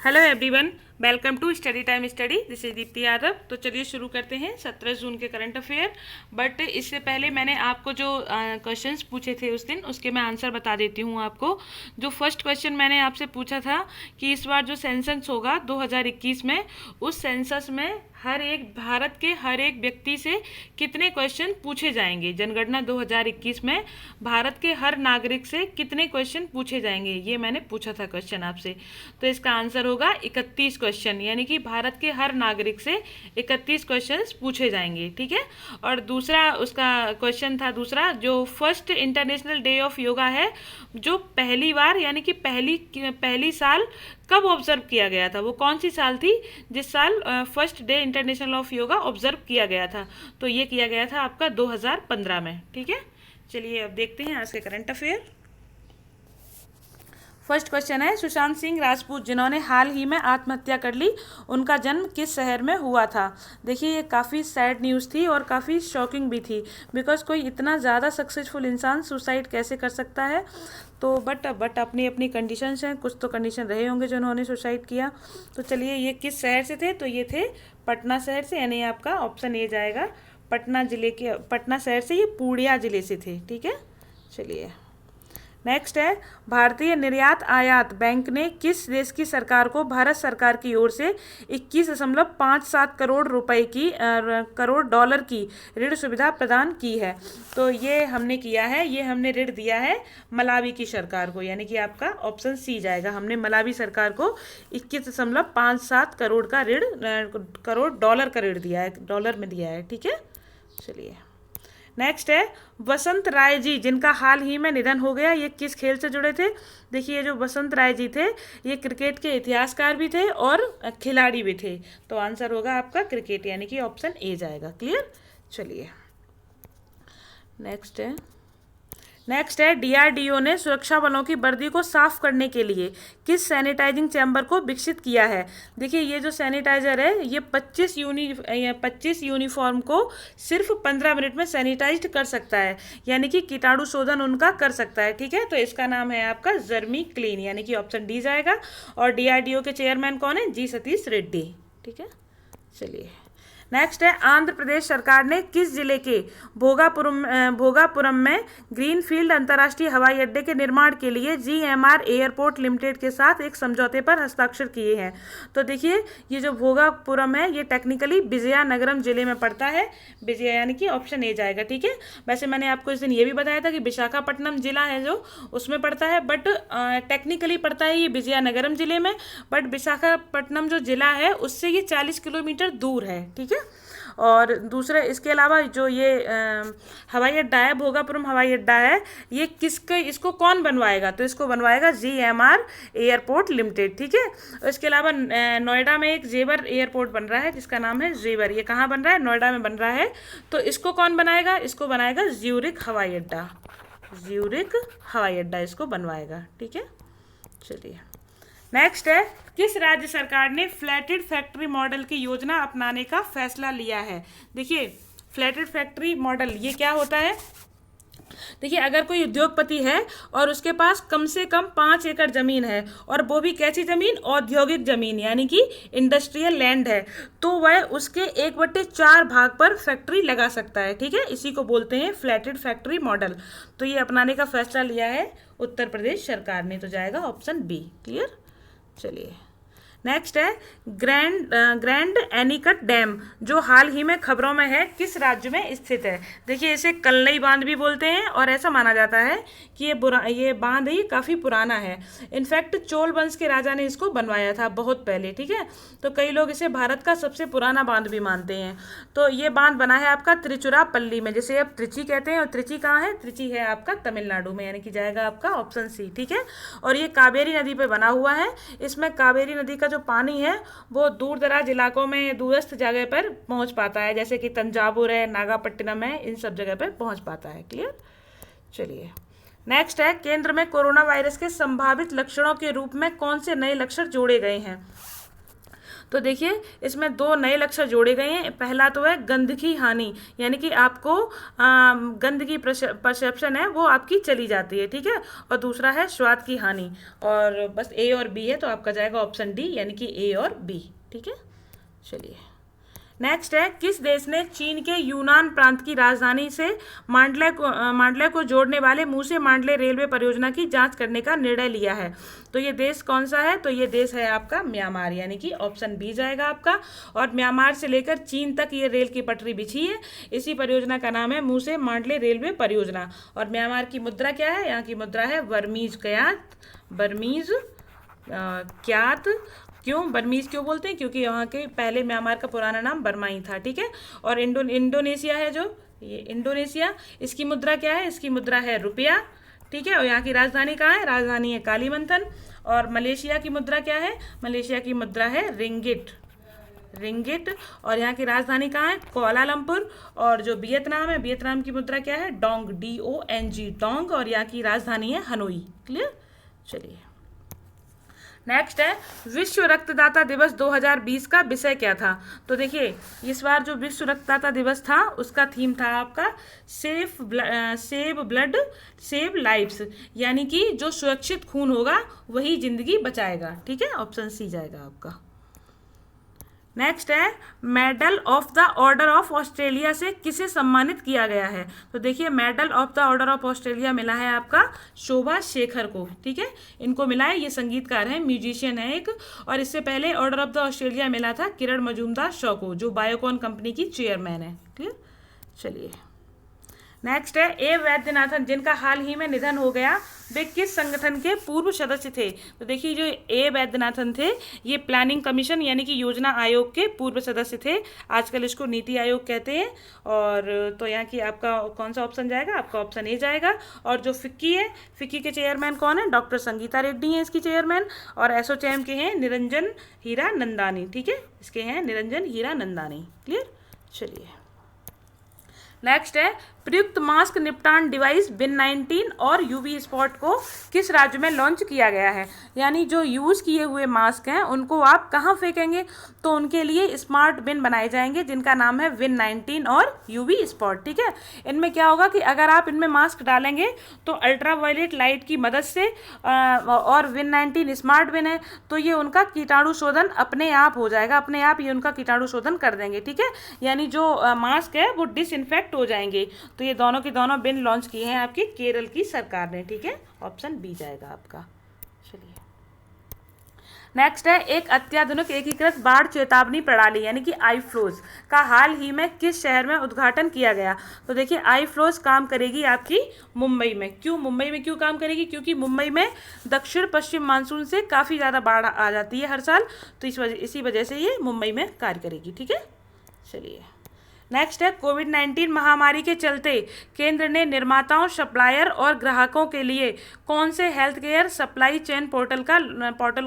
Hello everyone, welcome to study time study. This is Dipti Yadav. तो चलिए शुरू करते हैं 17 जून के करंट अफेयर। बट इससे पहले मैंने आपको जो क्वेश्चंस पूछे थे उस दिन, उसके मैं आंसर बता देती हूँ आपको। जो फर्स्ट क्वेश्चन मैंने आपसे पूछा था कि इस बार जो सेंसस होगा 2021 में, उस सेंसस में भारत के हर एक व्यक्ति से कितने क्वेश्चन पूछे जाएंगे। जनगणना 2021 में भारत के हर नागरिक से कितने क्वेश्चन पूछे जाएंगे, ये मैंने पूछा था क्वेश्चन आपसे। तो इसका आंसर होगा 31 क्वेश्चन, यानी कि भारत के हर नागरिक से 31 क्वेश्चन पूछे जाएंगे। ठीक है। और दूसरा उसका क्वेश्चन था, दूसरा जो first international day of yoga है, जो पहली बार यानी कि पहली साल कब ऑब्जर्व किया गया था, वो कौन सी साल थी जिस साल first day international of yoga observe किया गया था। तो ये किया गया था आपका 2015 में। ठीक है। चलिए अब देखते हैं आज के करंट अफेयर। फर्स्ट क्वेश्चन है, सुशांत सिंह राजपूत जिन्होंने हाल ही में आत्महत्या कर ली, उनका जन्म किस शहर में हुआ था। देखिए ये काफ़ी सैड न्यूज़ थी और काफ़ी शॉकिंग भी थी, बिकॉज कोई इतना ज़्यादा सक्सेसफुल इंसान सुसाइड कैसे कर सकता है। तो बट अपनी अपनी कंडीशंस हैं, कुछ तो कंडीशन रहे होंगे जो उन्होंने सुसाइड किया। तो चलिए ये किस शहर से थे, तो ये थे पटना शहर से, यानी आपका ऑप्शन ए जाएगा। पटना शहर से, ये पूर्णिया जिले से थे। ठीक है। चलिए नेक्स्ट है, भारतीय निर्यात आयात बैंक ने किस देश की सरकार को भारत सरकार की ओर से 21.57 करोड़ रुपए की करोड़ डॉलर की ऋण सुविधा प्रदान की है। तो ये हमने किया है, ये हमने ऋण दिया है मलावी की सरकार को, यानी कि आपका ऑप्शन सी जाएगा। हमने मलावी सरकार को 21.57 करोड़ का ऋण, करोड़ डॉलर का ऋण दिया है, डॉलर में दिया है। ठीक है। चलिए नेक्स्ट है, वसंत राय जी जिनका हाल ही में निधन हो गया, ये किस खेल से जुड़े थे। देखिए जो वसंत राय जी थे, ये क्रिकेट के इतिहासकार भी थे और खिलाड़ी भी थे। तो आंसर होगा आपका क्रिकेट, यानी कि ऑप्शन ए जाएगा। क्लियर। चलिए नेक्स्ट है, डीआरडीओ ने सुरक्षा बलों की वर्दी को साफ करने के लिए किस सैनिटाइजिंग चैम्बर को विकसित किया है। देखिए ये जो सैनिटाइजर है, ये 25 यूनिफॉर्म को सिर्फ 15 मिनट में सैनिटाइज कर सकता है, यानी कि कीटाणु शोधन उनका कर सकता है। ठीक है। तो इसका नाम है आपका जर्मी क्लीन, यानी कि ऑप्शन डी जाएगा। और डीआरडीओ के चेयरमैन कौन है, जी सतीश रेड्डी। ठीक है। चलिए नेक्स्ट है, आंध्र प्रदेश सरकार ने किस जिले के भोगापुरम में ग्रीनफील्ड अंतर्राष्ट्रीय हवाई अड्डे के निर्माण के लिए जीएमआर एयरपोर्ट लिमिटेड के साथ एक समझौते पर हस्ताक्षर किए हैं। तो देखिए ये जो भोगापुरम है, ये टेक्निकली विजयनगरम जिले में पड़ता है। विजय यानी कि ऑप्शन ए जाएगा। ठीक है। वैसे मैंने आपको इस दिन ये भी बताया था कि विशाखापट्टनम जिला है जो उसमें पड़ता है, बट टेक्निकली पड़ता है ये विजयनगरम जिले में। बट विशाखापट्टनम जो जिला है उससे ये 40 किलोमीटर दूर है। ठीक है। और दूसरे इसके अलावा जो ये हवाई अड्डा है, भोगापुरम हवाई अड्डा है, ये इसको कौन बनवाएगा, तो इसको बनवाएगा जीएमआर एयरपोर्ट लिमिटेड। ठीक है। और इसके अलावा नोएडा में एक जेवर एयरपोर्ट बन रहा है जिसका नाम है जेवर। ये कहाँ बन रहा है, नोएडा में बन रहा है। तो इसको कौन बनाएगा, इसको बनाएगा ज्यूरिख हवाई अड्डा। ज्यूरिख हवाई अड्डा इसको बनवाएगा। ठीक है। चलिए नेक्स्ट है, किस राज्य सरकार ने फ्लैटेड फैक्ट्री मॉडल की योजना अपनाने का फैसला लिया है। देखिए फ्लैटेड फैक्ट्री मॉडल ये क्या होता है। देखिए अगर कोई उद्योगपति है और उसके पास कम से कम 5 एकड़ जमीन है, और वो भी कैसी जमीन, औद्योगिक जमीन, यानी कि इंडस्ट्रियल लैंड है, तो वह उसके 1/4 भाग पर फैक्ट्री लगा सकता है। ठीक है। इसी को बोलते हैं फ्लैटेड फैक्ट्री मॉडल। तो ये अपनाने का फैसला लिया है उत्तर प्रदेश सरकार ने, तो जाएगा ऑप्शन बी। क्लियर। चलिए नेक्स्ट है, ग्रैंड एनीकट डैम जो हाल ही में खबरों में है, किस राज्य में स्थित है। देखिए इसे कल्लई बांध भी बोलते हैं, और ऐसा माना जाता है कि ये बांध ही काफ़ी पुराना है। इनफैक्ट चोल वंश के राजा ने इसको बनवाया था बहुत पहले। ठीक है। तो कई लोग इसे भारत का सबसे पुराना बांध भी मानते हैं। तो ये बांध बना है आपका त्रिचुरापल्ली में, जिसे आप त्रिची कहते हैं। और त्रिची कहाँ है, त्रिची है आपका तमिलनाडु में, यानी कि जाएगा आपका ऑप्शन सी। ठीक है। और ये कावेरी नदी पे बना हुआ है। इसमें कावेरी नदी का जो पानी है वो दूर दराज इलाकों में, दूरस्थ जगह पर पहुंच पाता है, जैसे कि तंजावुर है, नागापट्टिनम है, इन सब जगह पर पहुंच पाता है। क्लियर। चलिए नेक्स्ट है, केंद्र में कोरोना वायरस के संभावित लक्षणों के रूप में कौन से नए लक्षण जोड़े गए हैं। तो देखिए इसमें 2 नए लक्षण जोड़े गए हैं। पहला तो है गंध की हानि, यानी कि आपको गंध की परसेप्शन है वो आपकी चली जाती है, ठीक है। और दूसरा है स्वाद की हानि। और बस ए और बी है, तो आपका जाएगा ऑप्शन डी, यानी कि ए और बी, ठीक है। चलिए नेक्स्ट है, किस देश ने चीन के यूनान प्रांत की राजधानी से मांडले को जोड़ने वाले मूसे मांडले रेलवे परियोजना की जांच करने का निर्णय लिया है? तो ये देश कौन सा है? तो ये देश है आपका म्यांमार, यानी कि ऑप्शन बी जाएगा आपका। और म्यांमार से लेकर चीन तक ये रेल की पटरी बिछी है। इसी परियोजना का नाम है मूसे मांडले रेलवे परियोजना। और म्यांमार की मुद्रा क्या है? यहाँ की मुद्रा है बर्मीज क्यात। बर्मीज क्यात। क्यों बर्मीज क्यों बोलते हैं? क्योंकि यहाँ के पहले म्यांमार का पुराना नाम बर्मा ही था, ठीक है। और इंडोनेशिया है जो, ये इंडोनेशिया, इसकी मुद्रा क्या है? इसकी मुद्रा है रुपया, ठीक है। और यहाँ की राजधानी कहाँ है? राजधानी है कालीमंथन। और मलेशिया की मुद्रा क्या है? मलेशिया की मुद्रा है रिंगिट। रिंगिट। और यहाँ की राजधानी कहाँ है? कुआलालंपुर। और जो वियतनाम है, वियतनाम की मुद्रा क्या है? Dong, DONG, Dong. और यहाँ की राजधानी है हनोई। क्लियर। चलिए नेक्स्ट है, विश्व रक्तदाता दिवस 2020 का विषय क्या था? तो देखिए इस बार जो विश्व रक्तदाता दिवस था उसका थीम था आपका सेव ब्लड सेव लाइव्स, यानी कि जो सुरक्षित खून होगा वही जिंदगी बचाएगा, ठीक है। ऑप्शन सी जाएगा आपका। नेक्स्ट है, medal of the order of Australia से किसे सम्मानित किया गया है? तो देखिए medal of the order of Australia मिला है आपका शोभा शेखर को, ठीक है। इनको मिला है, ये संगीतकार है, म्यूजिशियन है एक। और इससे पहले ऑर्डर ऑफ द ऑस्ट्रेलिया मिला था किरण मजूमदार शॉ को, जो बायोकॉन कंपनी की चेयरमैन है। क्लियर। चलिए नेक्स्ट है, ए वैद्यनाथन जिनका हाल ही में निधन हो गया, वे किस संगठन के पूर्व सदस्य थे? तो देखिए जो ए वैद्यनाथन थे ये प्लानिंग कमीशन यानी कि योजना आयोग के पूर्व सदस्य थे। आजकल इसको नीति आयोग कहते हैं। और तो यहाँ की आपका कौन सा ऑप्शन जाएगा? आपका ऑप्शन ए जाएगा। और जो फिक्की है, फिक्की के चेयरमैन कौन है? डॉक्टर संगीता रेड्डी हैं इसकी चेयरमैन। और एसोचैम के हैं निरंजन हीरा नंदानी, ठीक है। इसके हैं निरंजन हीरा नंदानी। क्लियर। चलिए नेक्स्ट है, प्रयुक्त मास्क निपटान डिवाइस विन-19 और यूवी स्पॉट को किस राज्य में लॉन्च किया गया है? यानी जो यूज़ किए हुए मास्क हैं उनको आप कहाँ फेंकेंगे? तो उनके लिए स्मार्ट बिन बनाए जाएंगे जिनका नाम है विन-19 और यूवी स्पॉट, ठीक है। इनमें क्या होगा कि अगर आप इनमें मास्क डालेंगे तो अल्ट्रा वायलेट लाइट की मदद से और विन-19 स्मार्ट बिन है तो ये उनका कीटाणु शोधन अपने आप हो जाएगा, अपने आप ये उनका कीटाणु शोधन कर देंगे, ठीक है। यानी जो मास्क है वो डिसइंफेक्ट हो जाएंगे। तो ये दोनों के दोनों बिन लॉन्च किए हैं आपकी केरल की सरकार ने, ठीक है। ऑप्शन बी जाएगा आपका। चलिए नेक्स्ट है, एक अत्याधुनिक एकीकृत बाढ़ चेतावनी प्रणाली यानी कि आईफ्लोज का हाल ही में किस शहर में उद्घाटन किया गया? तो देखिए आईफ्लोज काम करेगी आपकी मुंबई में। क्यों मुंबई में क्यों काम करेगी? क्योंकि मुंबई में दक्षिण पश्चिम मानसून से काफ़ी ज़्यादा बाढ़ आ जाती है हर साल, तो इसी वजह से ये मुंबई में कार्य करेगी, ठीक है। चलिए नेक्स्ट है, कोविड-19 महामारी के चलते केंद्र ने निर्माताओं, सप्लायर और ग्राहकों के लिए कौन से health care supply chain portal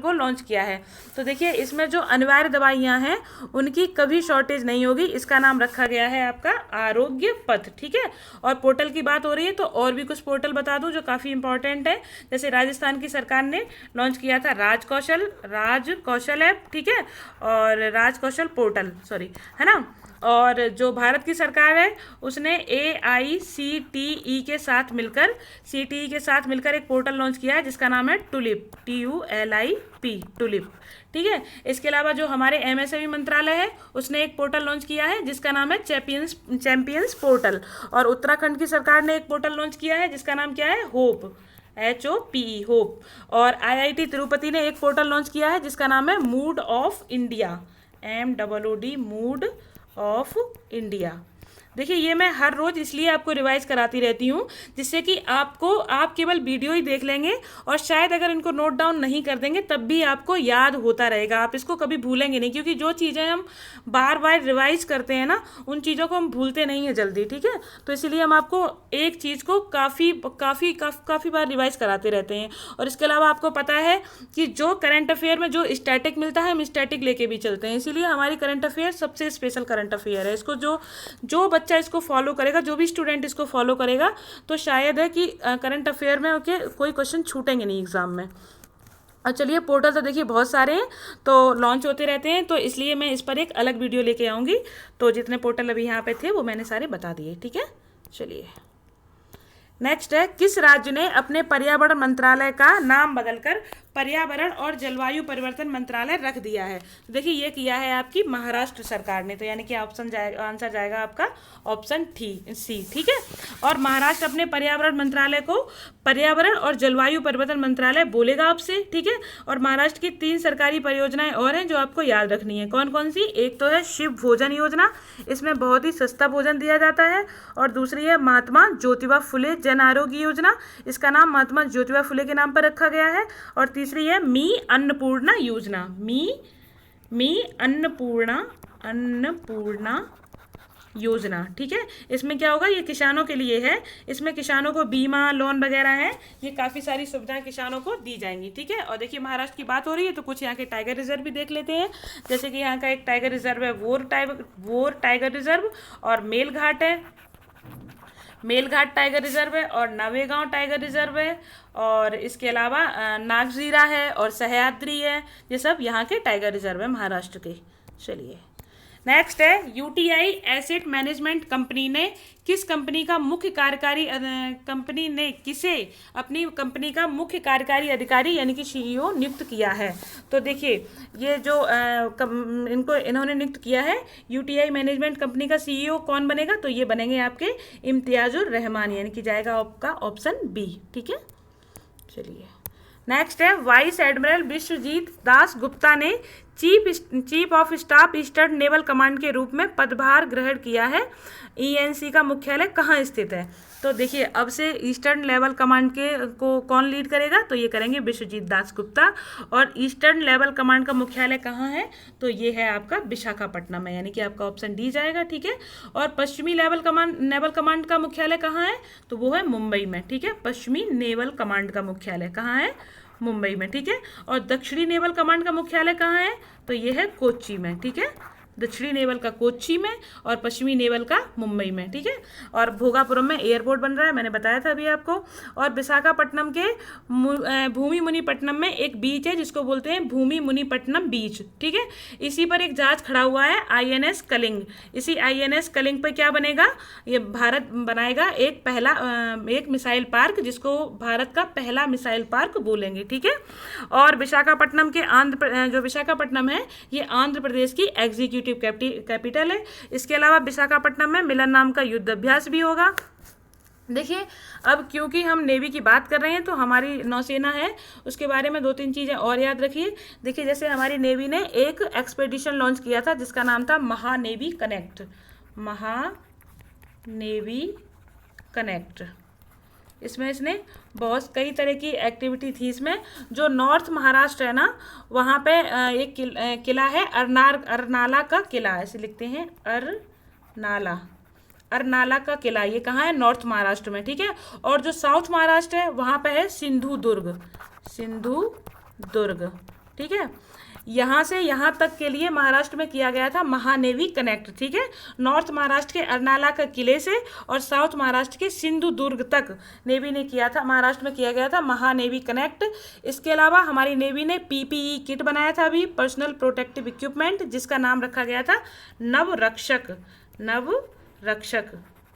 को लॉन्च किया है? तो देखिए इसमें जो अनिवार्य दवाइयां हैं उनकी कभी शॉर्टेज नहीं होगी। इसका नाम रखा गया है आपका आरोग्य पथ, ठीक है। और पोर्टल की बात हो रही है तो और भी कुछ पोर्टल बता दूं जो काफ़ी इंपॉर्टेंट है। जैसे राजस्थान की सरकार ने लॉन्च किया था राज कौशल ऐप, ठीक है। और राज कौशल पोर्टल, सॉरी, है ना। और जो भारत की सरकार है उसने AICTE के साथ मिलकर एक पोर्टल लॉन्च किया है जिसका नाम है टुलिप, TULIP, टुलिप, ठीक है। इसके अलावा जो हमारे MSME मंत्रालय है उसने एक पोर्टल लॉन्च किया है जिसका नाम है चैंपियंस पोर्टल। और उत्तराखंड की सरकार ने एक पोर्टल लॉन्च किया है जिसका नाम क्या है? Hope, HOPE, hope. और IIT तिरुपति ने एक पोर्टल लॉन्च किया है जिसका नाम है mood off India, MOOD, mood off India. देखिए ये मैं हर रोज़ इसलिए आपको रिवाइज कराती रहती हूँ जिससे कि आप केवल वीडियो ही देख लेंगे और शायद अगर इनको नोट डाउन नहीं कर देंगे तब भी आपको याद होता रहेगा, आप इसको कभी भूलेंगे नहीं। क्योंकि जो चीज़ें हम बार बार रिवाइज करते हैं ना उन चीज़ों को हम भूलते नहीं हैं जल्दी, ठीक है। तो इसीलिए हम आपको एक चीज़ को काफ़ी बार रिवाइज कराते रहते हैं। और इसके अलावा आपको पता है कि जो करंट अफेयर में जो स्टैटिक मिलता है हम स्टैटिक लेके भी चलते हैं, इसीलिए हमारी करंट अफेयर सबसे स्पेशल करंट अफेयर है। इसको जो बच्चा इसको फॉलो करेगा, जो भी स्टूडेंट इसको फॉलो करेगा तो शायद है कि करंट अफेयर में कोई क्वेश्चन छूटेंगे नहीं एग्जाम में। और चलिए, पोर्टल तो देखिए बहुत सारे हैं, तो लॉन्च होते रहते हैं, तो इसलिए मैं इस पर एक अलग वीडियो लेके आऊँगी। तो जितने पोर्टल अभी यहाँ पे थे वो मैंने सारे बता दिए, ठीक है। चलिए, नेक्स्ट है, किस राज्य ने अपने पर्यावरण मंत्रालय का नाम बदलकर पर्यावरण और जलवायु परिवर्तन मंत्रालय रख दिया है? तो देखिए, ये किया है आपकी महाराष्ट्र सरकार ने, तो यानी कि आंसर जाएगा आपका ऑप्शन सी, ठीक है। और महाराष्ट्र अपने पर्यावरण मंत्रालय को पर्यावरण और जलवायु परिवर्तन मंत्रालय बोलेगा आपसे, ठीक है। और महाराष्ट्र की 3 सरकारी परियोजनाएं और हैं जो आपको याद रखनी है। कौन कौन सी? एक तो है शिव भोजन योजना, इसमें बहुत ही सस्ता भोजन दिया जाता है। और दूसरी है महात्मा ज्योतिबा फुले जन आरोग्य योजना, इसका नाम महात्मा ज्योतिबा फुले के नाम पर रखा गया है। और तीसरी है मी अन्नपूर्णा योजना, मी अन्नपूर्णा योजना, ठीक है। इसमें क्या होगा, ये किसानों के लिए है, इसमें किसानों को बीमा लोन वगैरह है, ये काफ़ी सारी सुविधाएं किसानों को दी जाएंगी, ठीक है। और देखिए, महाराष्ट्र की बात हो रही है तो कुछ यहाँ के टाइगर रिजर्व भी देख लेते हैं। जैसे कि यहाँ का एक टाइगर रिजर्व है वोर टाइगर रिजर्व, और मेलघाट है, मेलघाट टाइगर रिजर्व है, और नवेगांव टाइगर रिजर्व है, और इसके अलावा नागजीरा है और सह्याद्री है। ये सब यहाँ के टाइगर रिजर्व है महाराष्ट्र के। चलिए, नेक्स्ट है, यूटीआई एसेट मैनेजमेंट कंपनी ने किस कंपनी का मुख्य कार्यकारी कंपनी ने किसे अपनी कंपनी का मुख्य कार्यकारी अधिकारी यानी कि सीईओ नियुक्त किया है? तो देखिए, ये जो इन्होंने नियुक्त किया है, यूटीआई मैनेजमेंट कंपनी का सीईओ कौन बनेगा? तो ये बनेंगे आपके इम्तियाजुर रहमान, यानी कि जाएगा आपका ऑप्शन बी, ठीक है। चलिए, नेक्स्ट है, वाइस एडमिरल विश्वजीत दास गुप्ता ने chief of staff eastern naval command के रूप में पदभार ग्रहण किया है। ईएनसी का मुख्यालय कहाँ स्थित है? तो देखिए, अब से ईस्टर्न नेवल कमांड को कौन लीड करेगा? तो ये करेंगे विश्वजीत दास गुप्ता। और ईस्टर्न नेवल कमांड का मुख्यालय कहाँ है? तो ये है आपका विशाखापट्टनम है, यानी कि आपका ऑप्शन डी जाएगा, ठीक है। और पश्चिमी नेवल कमांड का मुख्यालय कहाँ है? तो वो है मुंबई में, ठीक है। पश्चिमी नेवल कमांड का मुख्यालय कहाँ है? मुंबई में, ठीक है। और दक्षिणी नेवल कमांड का मुख्यालय कहाँ है? तो ये है कोच्चि में, ठीक है। दक्षिणी नेवल का कोच्चि में और पश्चिमी नेवल का मुंबई में, ठीक है। और भोगापुरम में एयरपोर्ट बन रहा है, मैंने बताया था अभी आपको। और विशाखापट्टनम के भूमि मुनिपट्टनम में एक बीच है जिसको बोलते हैं भूमि मुनिपट्टनम बीच, ठीक है। इसी पर एक जहाज खड़ा हुआ है, आईएनएस कलिंग। इसी आईएनएस कलिंग पर क्या बनेगा? ये भारत बनाएगा एक मिसाइल पार्क, जिसको भारत का पहला मिसाइल पार्क बोलेंगे, ठीक है। और विशाखापट्टनम के जो विशाखापट्टनम है, ये आंध्र प्रदेश की एग्जीक्यूटिव कैपिटल है। इसके अलावा विशाखापट्टनम में मिलन नाम का युद्ध अभ्यास भी होगा। देखिए, अब क्योंकि हम नेवी की बात कर रहे हैं तो हमारी नौसेना है, उसके बारे में 2-3 चीज़ें और याद रखिए। देखिए, जैसे हमारी नेवी ने एक एक्सपेडिशन लॉन्च किया था जिसका नाम था महानेवी कनेक्ट। इसमें इसने बहुत कई तरह की एक्टिविटी थी। इसमें जो नॉर्थ महाराष्ट्र है ना, वहाँ पे एक किला है अरनाला का किला, ऐसे लिखते हैं अरनाला का किला। ये कहाँ है? नॉर्थ महाराष्ट्र में, ठीक है। और जो साउथ महाराष्ट्र है वहाँ पे है सिंधु दुर्ग, ठीक है। यहाँ से यहाँ तक के लिए महाराष्ट्र में किया गया था महानेवी कनेक्ट, ठीक है। नॉर्थ महाराष्ट्र के अरनाला के किले से और साउथ महाराष्ट्र के सिंधु दुर्ग तक नेवी ने किया था, महाराष्ट्र में किया गया था महानेवी कनेक्ट। इसके अलावा हमारी नेवी ने पीपीई किट बनाया था अभी, पर्सनल प्रोटेक्टिव इक्विपमेंट, जिसका नाम रखा गया था नवरक्षक,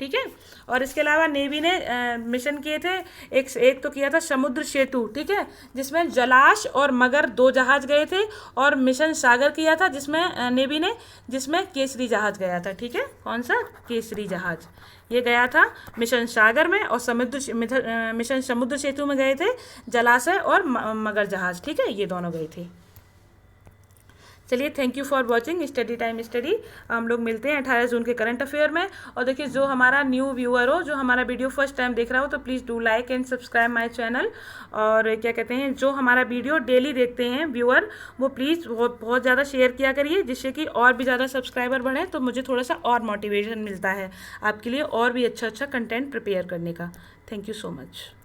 ठीक है। और इसके अलावा नेवी ने मिशन किए थे, एक तो किया था समुद्र सेतु, ठीक है, जिसमें जलाश और मगर 2 जहाज गए थे। और मिशन सागर किया था नेवी ने, जिसमें केसरी जहाज गया था, ठीक है। कौन सा? केसरी जहाज, ये गया था मिशन सागर में। और मिशन समुद्र सेतु में गए थे जलाशय और मगर जहाज, ठीक है, ये दोनों गए थे। चलिए, thank you for watching study time study. हम लोग मिलते हैं 18 जून के करंट अफेयर में। और देखिए, जो हमारा न्यू व्यूअर हो, जो हमारा वीडियो फर्स्ट टाइम देख रहा हो, तो please do like and subscribe my channel. और क्या कहते हैं, जो हमारा वीडियो डेली देखते हैं व्यूअर, वो प्लीज़ बहुत ज़्यादा शेयर किया करिए, जिससे कि और भी ज़्यादा सब्सक्राइबर बढ़े, तो मुझे थोड़ा सा और मोटिवेशन मिलता है आपके लिए और भी अच्छा कंटेंट प्रिपेयर करने का। Thank you so much.